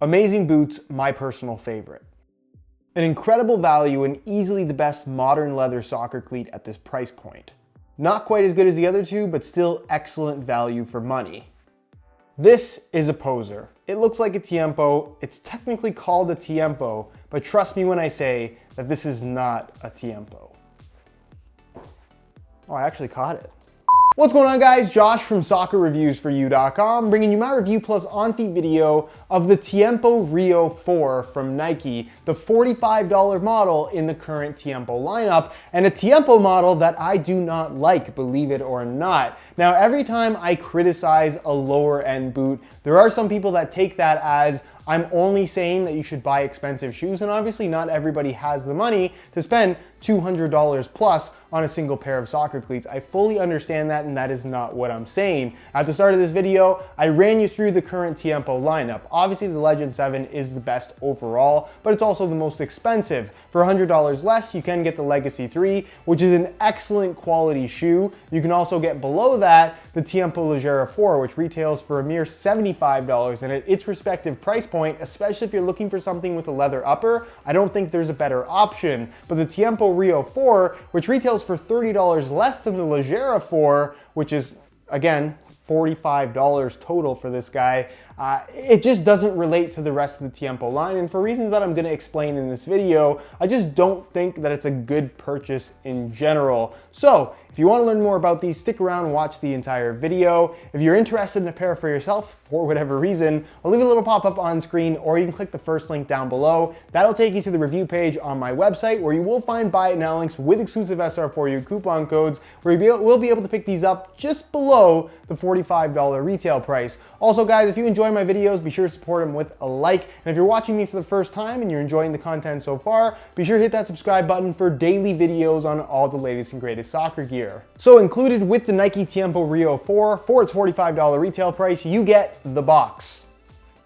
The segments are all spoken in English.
Amazing boots, my personal favorite. An incredible value and easily the best modern leather soccer cleat at this price point. Not quite as good as the other two, but still excellent value for money. This is a poser. It looks like a Tiempo. It's technically called a Tiempo, but trust me when I say that this is not a Tiempo. Oh, I actually caught it. What's going on, guys? Josh from soccerreviewsforyou.com bringing you my review plus on-feet video of the Tiempo Rio 4 from Nike, the $45 model in the current Tiempo lineup, and a Tiempo model that I do not like, believe it or not. Now, every time I criticize a lower end boot, there are some people that take that as I'm only saying that you should buy expensive shoes, and obviously not everybody has the money to spend $200 plus on a single pair of soccer cleats. I fully understand that, and that is not what I'm saying. At the start of this video, I ran you through the current Tiempo lineup. Obviously, the Legend 7 is the best overall, but it's also the most expensive. For $100 less, you can get the Legacy 3, which is an excellent quality shoe. You can also get below that the Tiempo Ligera 4, which retails for a mere $75, and at its respective price point, especially if you're looking for something with a leather upper, I don't think there's a better option. But the Tiempo Rio 4, which retails for $30 less than the Ligera 4, which is, again, $45 total for this guy, it just doesn't relate to the rest of the Tiempo line, and for reasons that I'm going to explain in this video, I just don't think that it's a good purchase in general. So if you want to learn more about these, stick around and watch the entire video. If you're interested in a pair for yourself, for whatever reason, I'll leave a little pop-up on screen, or you can click the first link down below. That'll take you to the review page on my website, where you will find buy it now links with exclusive SR4U coupon codes, where you will be able to pick these up just below the $45 retail price. Also, guys, if you enjoy my videos, be sure to support them with a like. And if you're watching me for the first time and you're enjoying the content so far, be sure to hit that subscribe button for daily videos on all the latest and greatest soccer gear. So included with the Nike Tiempo Rio 4, for its $45 retail price, you get the box.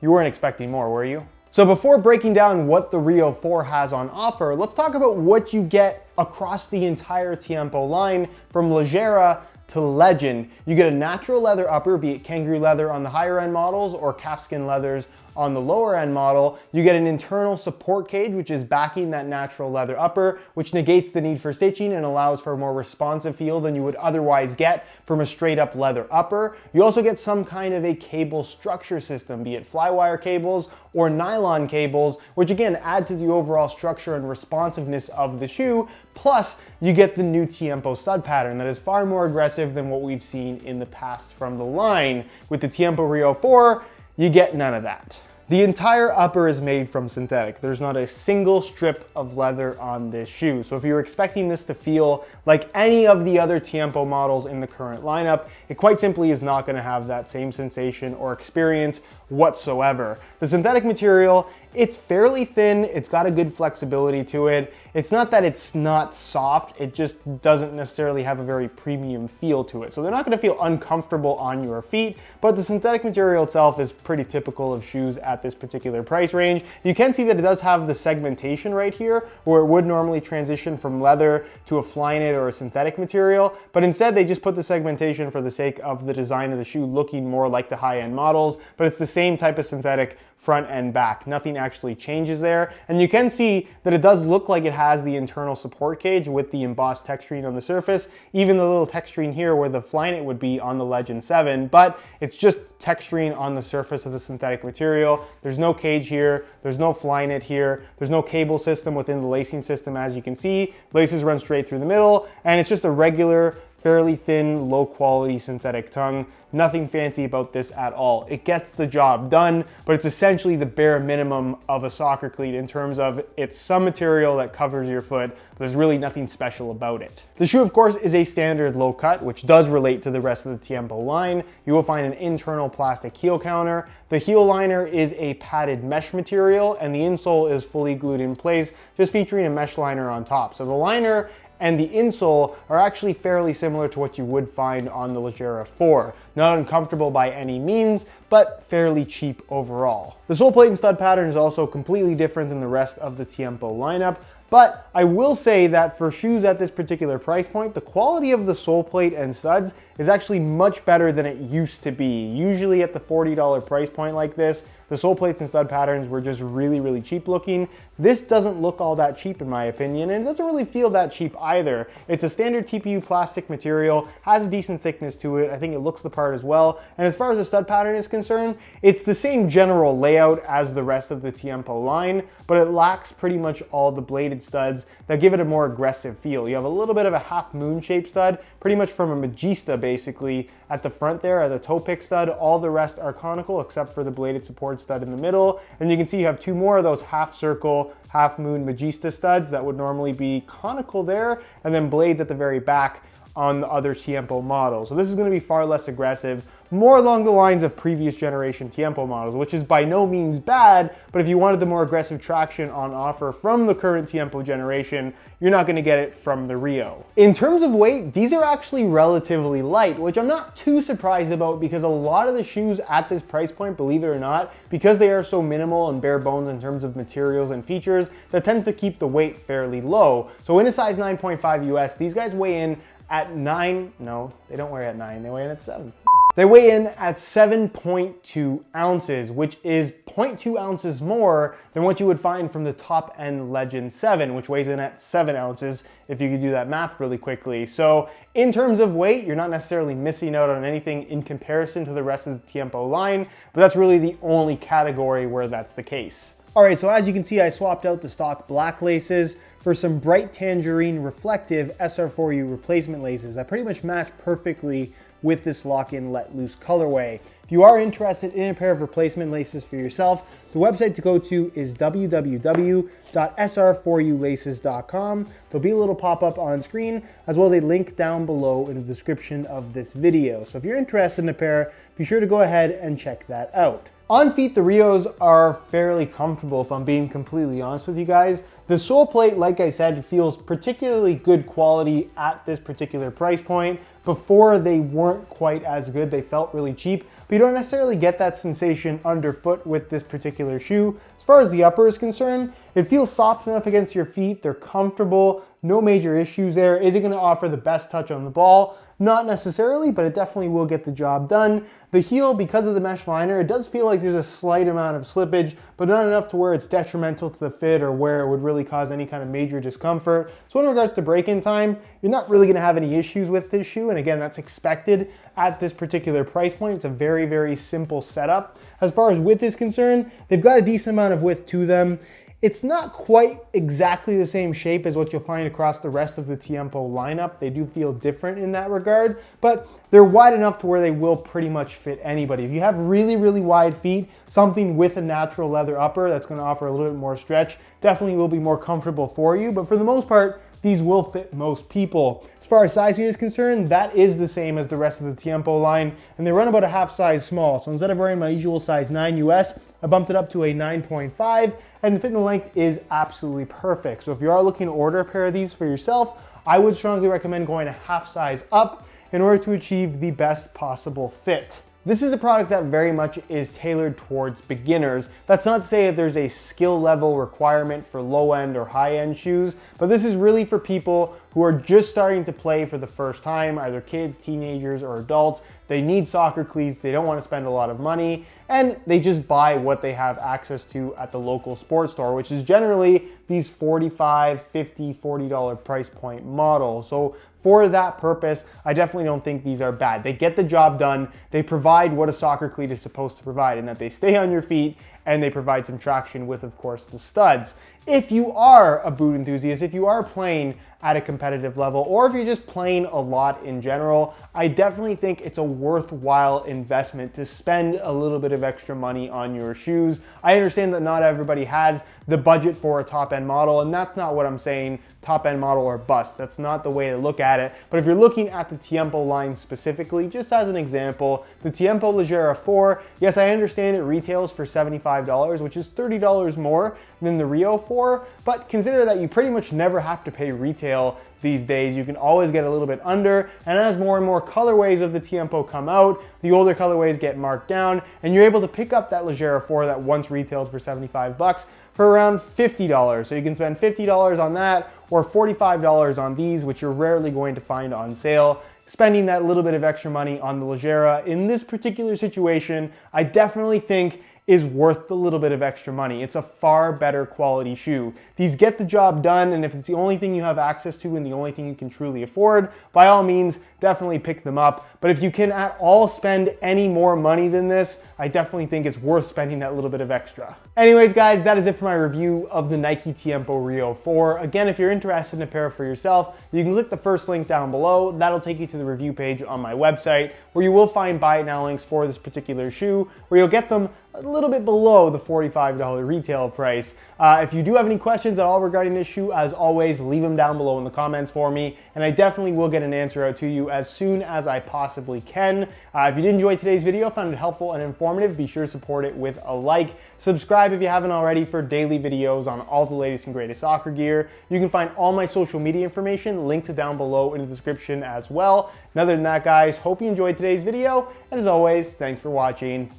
You weren't expecting more, were you? So before breaking down what the Rio 4 has on offer, let's talk about what you get across the entire Tiempo line from Ligera to Legend. You get a natural leather upper, be it kangaroo leather on the higher end models or calfskin leathers on the lower end model. You get an internal support cage, which is backing that natural leather upper, which negates the need for stitching and allows for a more responsive feel than you would otherwise get from a straight up leather upper. You also get some kind of a cable structure system, be it flywire cables or nylon cables, which again add to the overall structure and responsiveness of the shoe. Plus, you get the new Tiempo stud pattern that is far more aggressive than what we've seen in the past from the line. With the Tiempo Rio 4, you get none of that. The entire upper is made from synthetic. There's not a single strip of leather on this shoe. So if you're expecting this to feel like any of the other Tiempo models in the current lineup, it quite simply is not going to have that same sensation or experience whatsoever. The synthetic material, it's fairly thin, it's got a good flexibility to it. It's not that it's not soft, it just doesn't necessarily have a very premium feel to it. So they're not going to feel uncomfortable on your feet, but the synthetic material itself is pretty typical of shoes at this particular price range. You can see that it does have the segmentation right here, where it would normally transition from leather to a Flyknit or a synthetic material, but instead they just put the segmentation for the sake of the design of the shoe looking more like the high-end models, but it's the same type of synthetic front and back. Nothing actually changes there. And you can see that it does look like it has the internal support cage with the embossed texturing on the surface, even the little texturing here where the Flyknit would be on the Legend 7, but it's just texturing on the surface of the synthetic material. There's no cage here, there's no Flyknit here, there's no cable system within the lacing system. As you can see, laces run straight through the middle, and it's just a regular, fairly thin, low quality synthetic tongue. Nothing fancy about this at all. It gets the job done, but it's essentially the bare minimum of a soccer cleat in terms of it's some material that covers your foot, but there's really nothing special about it. The shoe, of course, is a standard low cut, which does relate to the rest of the Tiempo line. You will find an internal plastic heel counter. The heel liner is a padded mesh material, and the insole is fully glued in place, just featuring a mesh liner on top. So the liner and the insole are actually fairly similar to what you would find on the Ligera 4. Not uncomfortable by any means, but fairly cheap overall. The sole plate and stud pattern is also completely different than the rest of the Tiempo lineup, but I will say that for shoes at this particular price point, the quality of the sole plate and studs is actually much better than it used to be. Usually at the $40 price point like this, The sole plates and stud patterns were just really, really cheap looking. This doesn't look all that cheap in my opinion, and it doesn't really feel that cheap either. It's a standard TPU plastic material, has a decent thickness to it. I think it looks the part as well. And as far as the stud pattern is concerned, it's the same general layout as the rest of the Tiempo line, but it lacks pretty much all the bladed studs that give it a more aggressive feel. You have a little bit of a half moon shaped stud, pretty much from a Magista basically at the front there as a toe pick stud. All the rest are conical except for the bladed support stud in the middle. And you can see you have two more of those half circle, half moon Magista studs that would normally be conical there, and then blades at the very back on the other Tiempo models. So this is going to be far less aggressive, more along the lines of previous generation Tiempo models, which is by no means bad, but if you wanted the more aggressive traction on offer from the current Tiempo generation, you're not going to get it from the Rio. In terms of weight, these are actually relatively light, which I'm not too surprised about because a lot of the shoes at this price point, believe it or not, because they are so minimal and bare bones in terms of materials and features, that tends to keep the weight fairly low. So in a size 9.5 US, these guys weigh in at 9, no, they don't weigh at 9, they weigh in at 7. They weigh in at 7.2 ounces, which is 0.2 ounces more than what you would find from the top end Legend 7, which weighs in at 7 ounces, if you could do that math really quickly. So in terms of weight, you're not necessarily missing out on anything in comparison to the rest of the Tiempo line, but that's really the only category where that's the case. All right, so as you can see, I swapped out the stock black laces for some bright tangerine reflective SR4U replacement laces that pretty much match perfectly with this lock-in let loose colorway. If you are interested in a pair of replacement laces for yourself, the website to go to is www.sr4ulaces.com. There'll be a little pop-up on screen, as well as a link down below in the description of this video. So if you're interested in a pair, be sure to go ahead and check that out. On feet, the Rios are fairly comfortable, if I'm being completely honest with you guys. The sole plate, like I said, feels particularly good quality at this particular price point. Before, they weren't quite as good. They felt really cheap, but you don't necessarily get that sensation underfoot with this particular shoe. As far as the upper is concerned, it feels soft enough against your feet. They're comfortable, no major issues there. Is it going to offer the best touch on the ball? Not necessarily, but it definitely will get the job done. The heel, because of the mesh liner, it does feel like there's a slight amount of slippage, but not enough to where it's detrimental to the fit or where it would really cause any kind of major discomfort. So in regards to break-in time, you're not really gonna have any issues with this shoe, and again, that's expected at this particular price point. It's a very, very simple setup. As far as width is concerned, they've got a decent amount of width to them. It's not quite exactly the same shape as what you'll find across the rest of the Tiempo lineup. They do feel different in that regard, but they're wide enough to where they will pretty much fit anybody. If you have really, really wide feet, something with a natural leather upper that's gonna offer a little bit more stretch definitely will be more comfortable for you, but for the most part, these will fit most people. As far as sizing is concerned, that is the same as the rest of the Tiempo line, and they run about a half size small. So instead of wearing my usual size 9 US, I bumped it up to a 9.5, and the fit and length is absolutely perfect. So if you are looking to order a pair of these for yourself, I would strongly recommend going a half size up in order to achieve the best possible fit. This is a product that very much is tailored towards beginners. That's not to say that there's a skill level requirement for low-end or high-end shoes, but this is really for people who are just starting to play for the first time, either kids, teenagers, or adults. They need soccer cleats, they don't want to spend a lot of money, and they just buy what they have access to at the local sports store, which is generally these $45, $50, $40 price point models. So for that purpose, I definitely don't think these are bad. They get the job done. They provide what a soccer cleat is supposed to provide, in that they stay on your feet and they provide some traction with, of course, the studs. If you are a boot enthusiast, if you are playing at a competitive level, or if you're just playing a lot in general, I definitely think it's a worthwhile investment to spend a little bit of extra money on your shoes. I understand that not everybody has the budget for a top-end model, and that's not what I'm saying, top-end model or bust. That's not the way to look at it. But if you're looking at the Tiempo line specifically, just as an example, the Tiempo Ligera 4, yes, I understand it retails for $75, which is $30 more than the Rio 4, but consider that you pretty much never have to pay retail these days. You can always get a little bit under, and as more and more colorways of the Tiempo come out, the older colorways get marked down, and you're able to pick up that Ligera 4 that once retailed for 75 bucks for around $50. So you can spend $50 on that, or $45 on these, which you're rarely going to find on sale. Spending that little bit of extra money on the Ligera in this particular situation, I definitely think is worth the little bit of extra money. It's a far better quality shoe. These get the job done, and if it's the only thing you have access to and the only thing you can truly afford, by all means, definitely pick them up. But if you can at all spend any more money than this, I definitely think it's worth spending that little bit of extra. Anyways, guys, that is it for my review of the Nike Tiempo Rio 4. Again, if you're interested in a pair for yourself, you can click the first link down below. That'll take you to the review page on my website, where you will find buy it now links for this particular shoe, where you'll get them a little bit below the $45 retail price. If you do have any questions at all regarding this shoe, as always, leave them down below in the comments for me, and I definitely will get an answer out to you as soon as I possibly can. If you did enjoy today's video, found it helpful and informative, be sure to support it with a like. Subscribe if you haven't already for daily videos on all the latest and greatest soccer gear. You can find all my social media information linked down below in the description as well. And other than that, guys, hope you enjoyed today's video, and as always, thanks for watching.